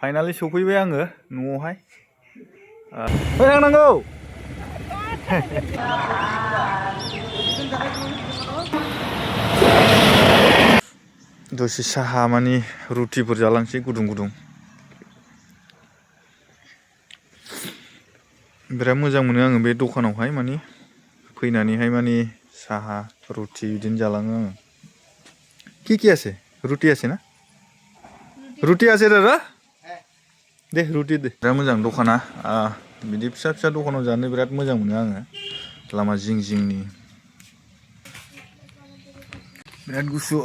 Finally सफैबाय आङो न'आवहाय थांनांगौ दसे साहा मानि रुटिफोर जालांसै गुदुं गुदुं बिराद मोजां मोनो आङो बे दखानावहाय मानि फैनानैहाय मानि साहा रुटि बिदिनो जालाङो आङो কি আছে रुटि আছে ना रुटि আছে दादा दे रुटि दे बिराद मोजां दखाना बिदि फिसा फिसा दखानाव जानो बिराद मोजां मोनो आङो लामा जिं जिंनि बिराद गुसु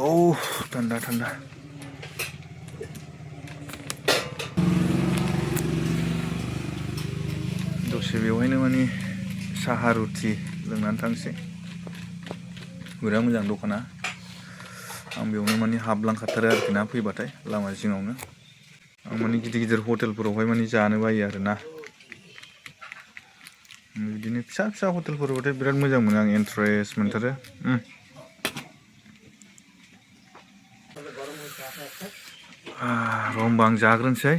थान्दा थान्दा दसे बेवहायनो मानि साहा रुटि लोंनानै थांसै बिराद मोजां दखाना आं बेयावनो मानि हाबलांखाथारो आरोखि ना फैबाथाय लामा जिङावनो आं मानि गिदिर गिदिर हटेलफोरावहाय मानि जानो बायो आरोना बिदिनो फिसा फिसा हटेलफोरावबाथाय बिराद मोजां मोनो आं इन्टारेस्ट मोनथारो होमबा आं जाग्रोनोसै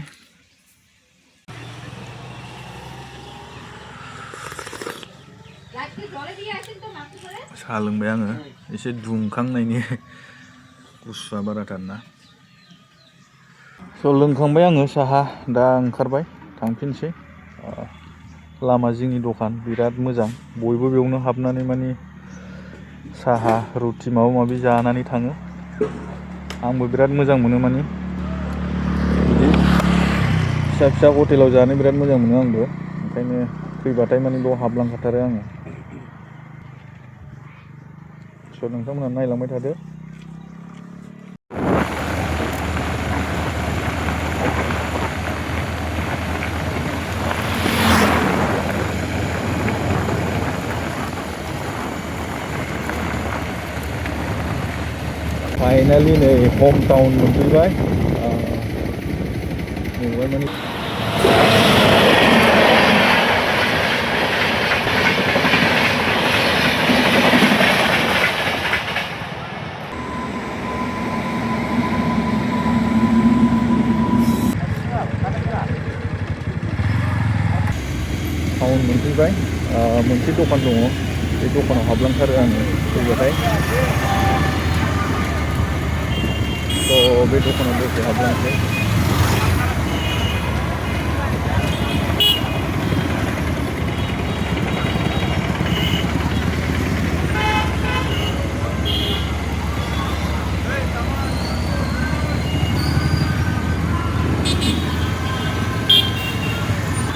साहा लोंबाय आङो एसे दुंखांनायनि गुसुआ बाराथारना लोंखांबाय आङो साहा दा ओंखारबाय थांफिनसै लामा जिंनि दखान बिराद मोजां बयबो बेयावनो हाबनानै मानि साहा रुटि माबा माबि जानानै थाङो आंबो बिराद मोजां मोनो मानि बिदि फिसा फिसा हटेलाव जानो बिराद मोजां मोनो आंबो ओंखायनो फैबाथाय मानि बेयाव हाबलांखाथारो आङो नोंथांमोनहा नायलांबाय थादो फाइनालि नै होम टाउन मोनफैबाय बेवहाय माने टाउन मोनफैबाय मोनसे दखान दङ बे दखानाव हाबलांथारो आङो फैबाथाय बे दखानाव दसे हाबलांसै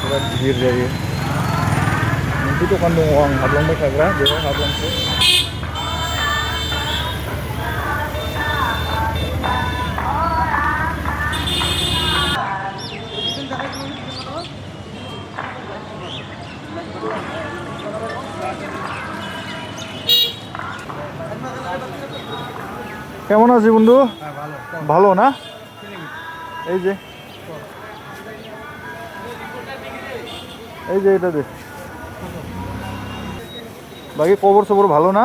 बिराद गिदिर जायो मोनसे दखान दङ आं हाबलांबाय थाग्रा बेवहाय हाबलांसै কেমন আছি বন্ধু ভালো না এই যে এটা দে বাকি খবর সবর ভালো না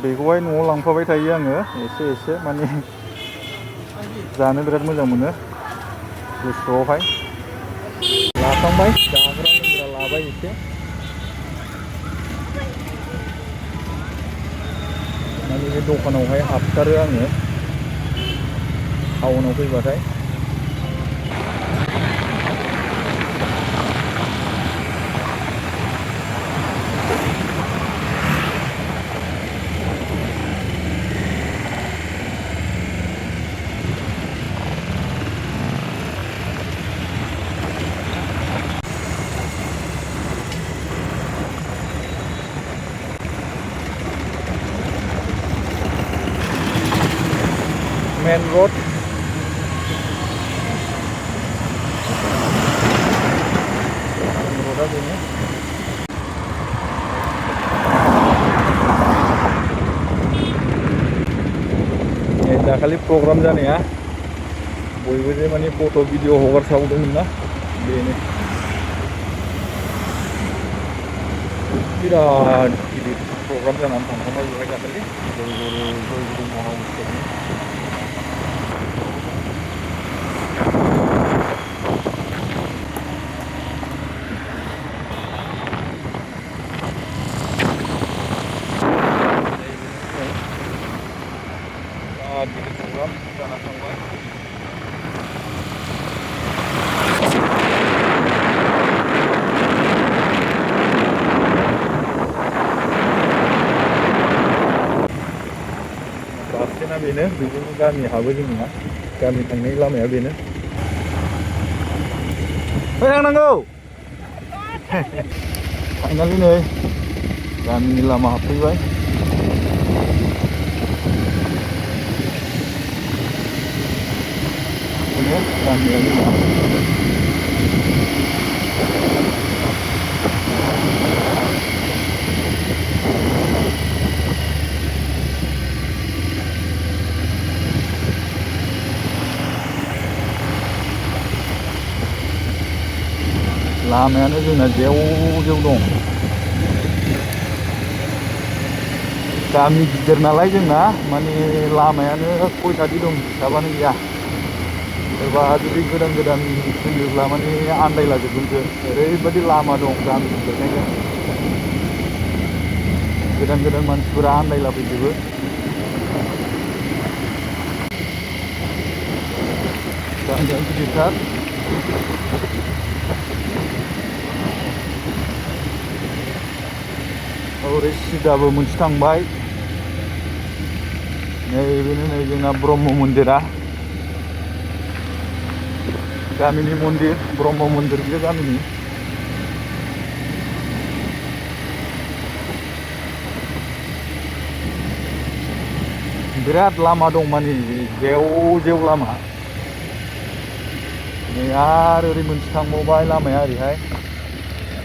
बेखौहाय न'आव लांफाबाय थायो आङो एसे माने जानो बिराद मोजां मोनो गुसुआवहाय लाखांबाय जाग्रा लोंग्रा लाबाय एसे माने बे दखानावहाय हाबथारो आङो टाउनाव फैबाथाय मेन रोड रोडा बेनो दाखालि प्रग्राम जानाया बयबो जे माने फट' भिडिअ हगारसावदोंमोन ना बेनो बिराद गिदिर प्रग्राम जानानै थांखांबाय बेवहाय दाखालि जयगुरु महाउत्सबनि बिराद गिदिर प्रग्राम जानानै थांबाय। बासस्टेना बेनो, बेजोंनो गामि हाबो जोंनिया, गामि थांनाय लामाया बेनो। थांनांगौ फाइनालि नै गामिनि लामा हाबफैबाय। बेनो गामिया जोंना। लामायानो जोंना जेव जेव दं। गामि गिदिर नालाय जोंना, माने लामायानो खयथादि दं हिसाबानो गैया। सोरबा जुदि गोदान फैयोब्ला माने आन्दायलाजोबगोनसो, ओरैबायदि लामा दं गामि गिदिरखायनो। गोदान मानसिफोरा आन्दायलाफैजोबो। गामिया गिदिरथार। ओरै सिदाबो मोनसे थांबाय। नैबेनो नै जोंना ब्रह्म मन्दिरा, गामिनि मन्दिर, ब्रह्म मन्दिर बेयो गामिनि। बिराद लामा दं, माने जेव जेव लामा। नै आरो ओरै मोनसे थांबावबाय लामाया ओरैहाय,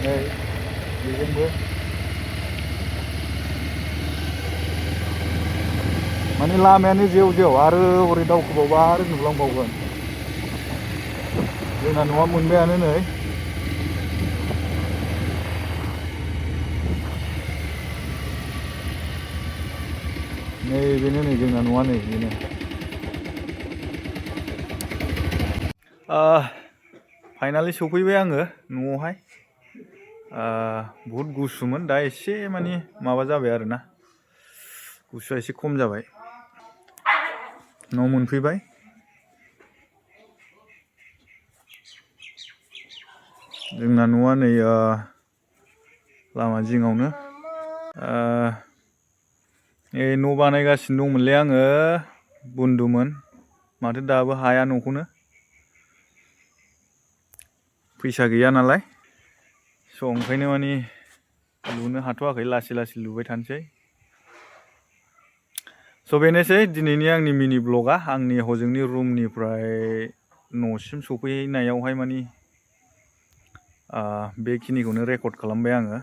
नै बेजोंबो माने लामायानो जेव जेव। आरो ओरै दावखोबावबा आरो नुलांबावगोन। जोंना न'आ मोनबायानो नै। बेनो नै जोंना न'आ नै बेनो। फाइनालि सफैबाय आङो न'आवहाय। बहुद गुसुमोन, दा एसे माने माबा जाबाय आरोना, गुसुआ एसे खम जाबाय। न' मोनफैबाय। जोंना न'आ नै लामा जिङावनो। न' बानायगासिनो दंमोनलै आङो, बुन्दुमोन, माथो दाबो हाया न'खौनो। फैसा गैया नालाय, स' ओंखायनो माने लुनो हाथ'वाखै, लासै लुबाय थानोसै। स' बेनोसै दिनैनि आंनि मिनि ब्लगा। आंनि हजोंनि रुमनिफ्राय न'सिम सफैनायावहाय माने बेखिनिखौनो रेकर्ड खालामबाय आङो।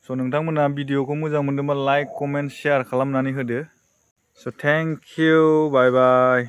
स' नोंथांमोना भिडिअखौ मोजां मोनदोंबा लाइक, कमेन्ट, शेयार खालामनानै होदो। स' थेंक इउ, बाय बाय।